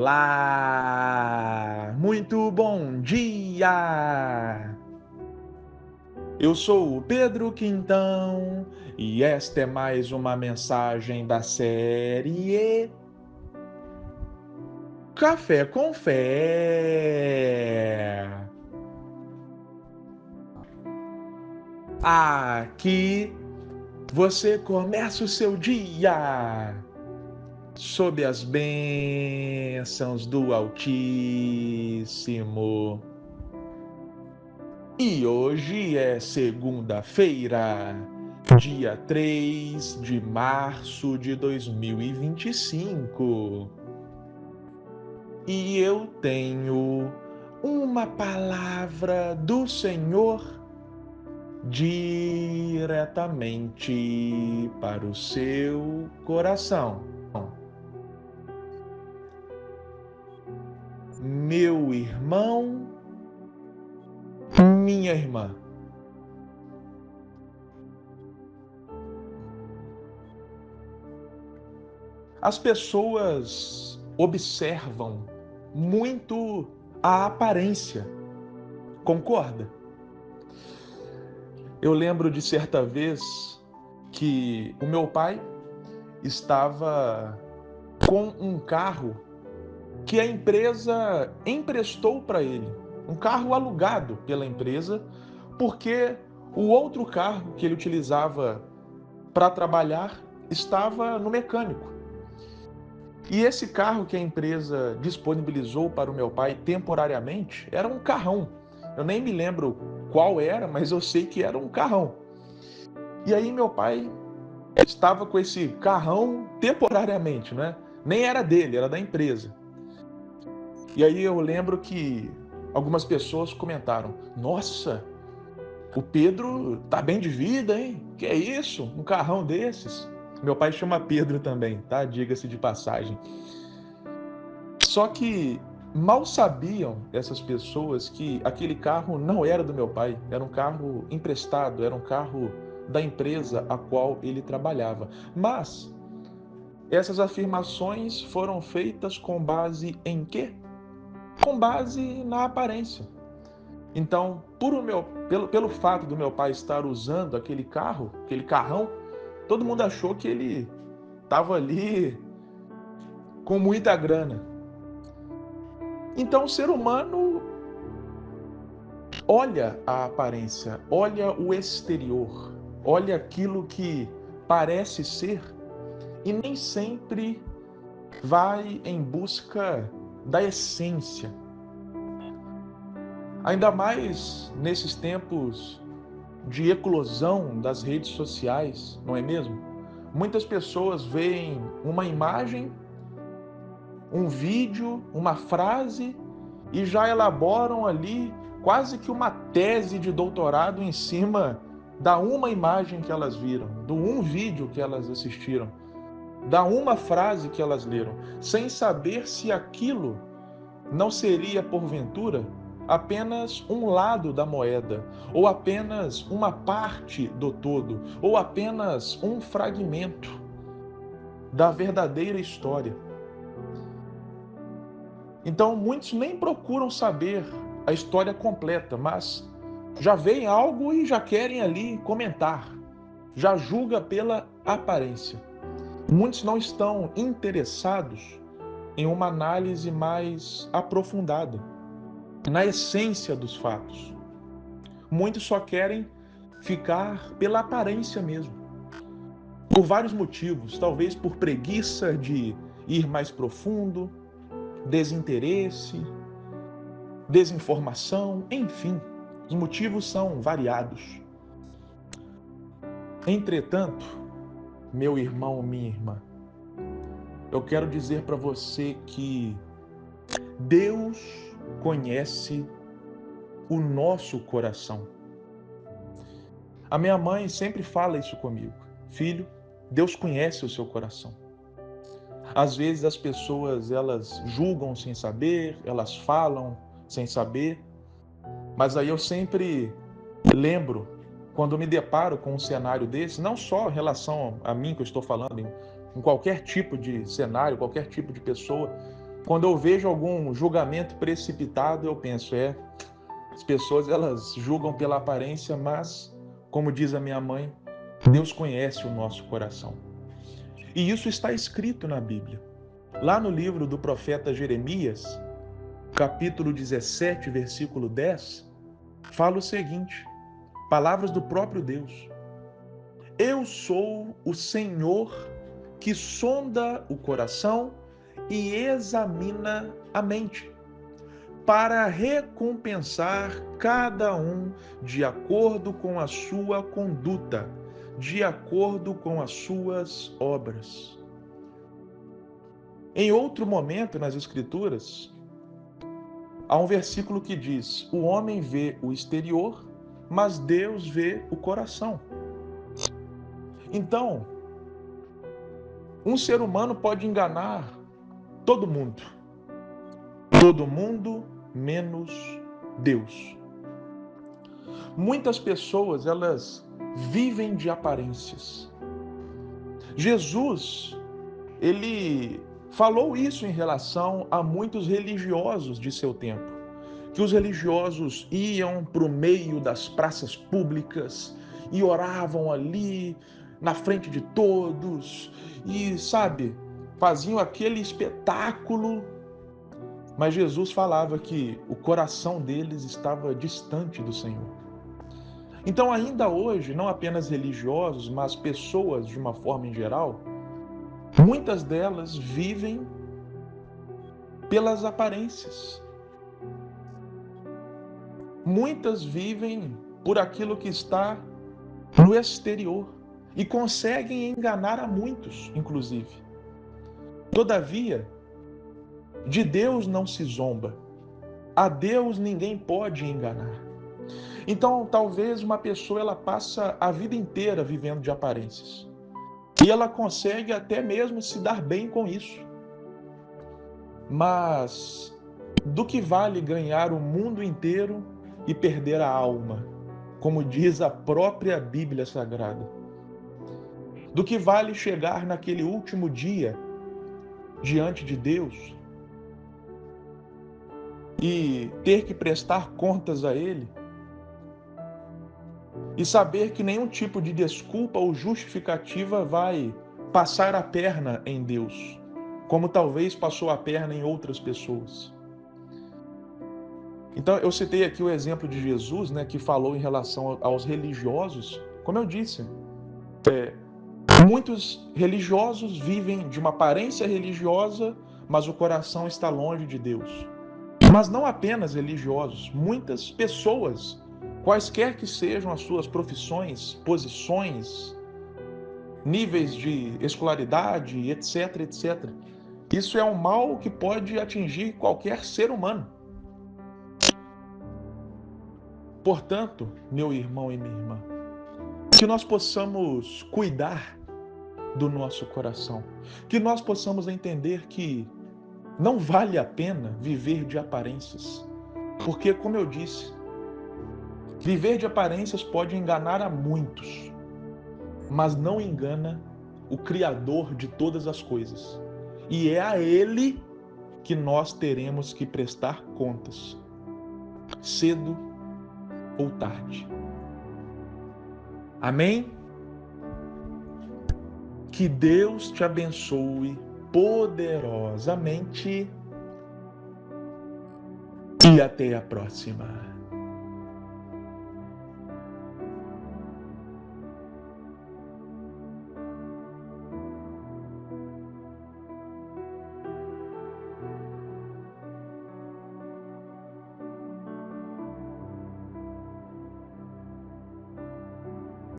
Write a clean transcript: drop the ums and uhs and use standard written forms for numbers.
Olá! Muito bom dia! Eu sou o Pedro Quintão e esta é mais uma mensagem da série Café com Fé. Aqui você começa o seu dia sob as bênçãos do Altíssimo. E hoje é segunda-feira, dia 3 de março de 2025. E eu tenho uma palavra do Senhor diretamente para o seu coração. Meu irmão, minha irmã. As pessoas observam muito a aparência, concorda? Eu lembro de certa vez que o meu pai estava com um carro que a empresa emprestou para ele, um carro alugado pela empresa, porque o outro carro que ele utilizava para trabalhar estava no mecânico. E esse carro que a empresa disponibilizou para o meu pai temporariamente era um carrão. Eu nem me lembro qual era, mas eu sei que era um carrão. E aí meu pai estava com esse carrão temporariamente, né? Nem era dele, era da empresa. E aí eu lembro que algumas pessoas comentaram: "Nossa, o Pedro tá bem de vida, hein? Que é isso? Um carrão desses?" Meu pai chama Pedro também, tá? Diga-se de passagem. Só que mal sabiam essas pessoas que aquele carro não era do meu pai, era um carro emprestado, era um carro da empresa a qual ele trabalhava. Mas essas afirmações foram feitas com base em quê? Com base na aparência. Então, pelo fato do meu pai estar usando aquele carro, aquele carrão, todo mundo achou que ele estava ali com muita grana. Então, o ser humano olha a aparência, olha o exterior, olha aquilo que parece ser e nem sempre vai em busca da essência. Ainda mais nesses tempos de eclosão das redes sociais, não é mesmo? Muitas pessoas veem uma imagem, um vídeo, uma frase e já elaboram ali quase que uma tese de doutorado em cima da uma imagem que elas viram, do um vídeo que elas assistiram, da uma frase que elas leram, sem saber se aquilo não seria, porventura, apenas um lado da moeda, ou apenas uma parte do todo, ou apenas um fragmento da verdadeira história. Então, muitos nem procuram saber a história completa, mas já veem algo e já querem ali comentar, já julga pela aparência. Muitos não estão interessados em uma análise mais aprofundada, na essência dos fatos. Muitos só querem ficar pela aparência mesmo, por vários motivos, talvez por preguiça de ir mais profundo, desinteresse, desinformação, enfim, os motivos são variados. Entretanto, meu irmão, minha irmã, eu quero dizer para você que Deus conhece o nosso coração. A minha mãe sempre fala isso comigo. Filho, Deus conhece o seu coração. Às vezes as pessoas, elas julgam sem saber, elas falam sem saber, mas aí eu sempre lembro, quando me deparo com um cenário desse, não só em relação a mim que eu estou falando, em qualquer tipo de cenário, qualquer tipo de pessoa, Quando eu vejo algum julgamento precipitado, eu penso, as pessoas elas julgam pela aparência, mas, como diz a minha mãe, Deus conhece o nosso coração. E isso está escrito na Bíblia. Lá no livro do profeta Jeremias, capítulo 17, versículo 10, fala o seguinte, palavras do próprio Deus. Eu sou o Senhor que sonda o coração e examina a mente, para recompensar cada um de acordo com a sua conduta, de acordo com as suas obras. Em outro momento nas Escrituras, há um versículo que diz: o homem vê o exterior, mas Deus vê o coração. Então, um ser humano pode enganar todo mundo menos Deus. Muitas pessoas, elas vivem de aparências. Jesus, ele falou isso em relação a muitos religiosos de seu tempo, que os religiosos iam para o meio das praças públicas e oravam ali na frente de todos e, sabe, faziam aquele espetáculo. Mas Jesus falava que o coração deles estava distante do Senhor. Então, ainda hoje, não apenas religiosos, mas pessoas de uma forma em geral, muitas delas vivem pelas aparências. Muitas vivem por aquilo que está no exterior e conseguem enganar a muitos, inclusive. Todavia, de Deus não se zomba. A Deus ninguém pode enganar. Então, talvez uma pessoa ela passa a vida inteira vivendo de aparências. E ela consegue até mesmo se dar bem com isso. Mas do que vale ganhar o mundo inteiro e perder a alma? Como diz a própria Bíblia Sagrada. Do que vale chegar naquele último dia diante de Deus e ter que prestar contas a Ele e saber que nenhum tipo de desculpa ou justificativa vai passar a perna em Deus, como talvez passou a perna em outras pessoas. Então, eu citei aqui o exemplo de Jesus, que falou em relação aos religiosos. Como eu disse, muitos religiosos vivem de uma aparência religiosa, mas o coração está longe de Deus. Mas não apenas religiosos, muitas pessoas, quaisquer que sejam as suas profissões, posições, níveis de escolaridade, etc, etc. Isso é um mal que pode atingir qualquer ser humano. Portanto, meu irmão e minha irmã, que nós possamos cuidar do nosso coração, que nós possamos entender que não vale a pena viver de aparências, porque, como eu disse, viver de aparências pode enganar a muitos, mas não engana o Criador de todas as coisas. E é a Ele que nós teremos que prestar contas, cedo ou tarde. Amém? Que Deus te abençoe poderosamente e até a próxima.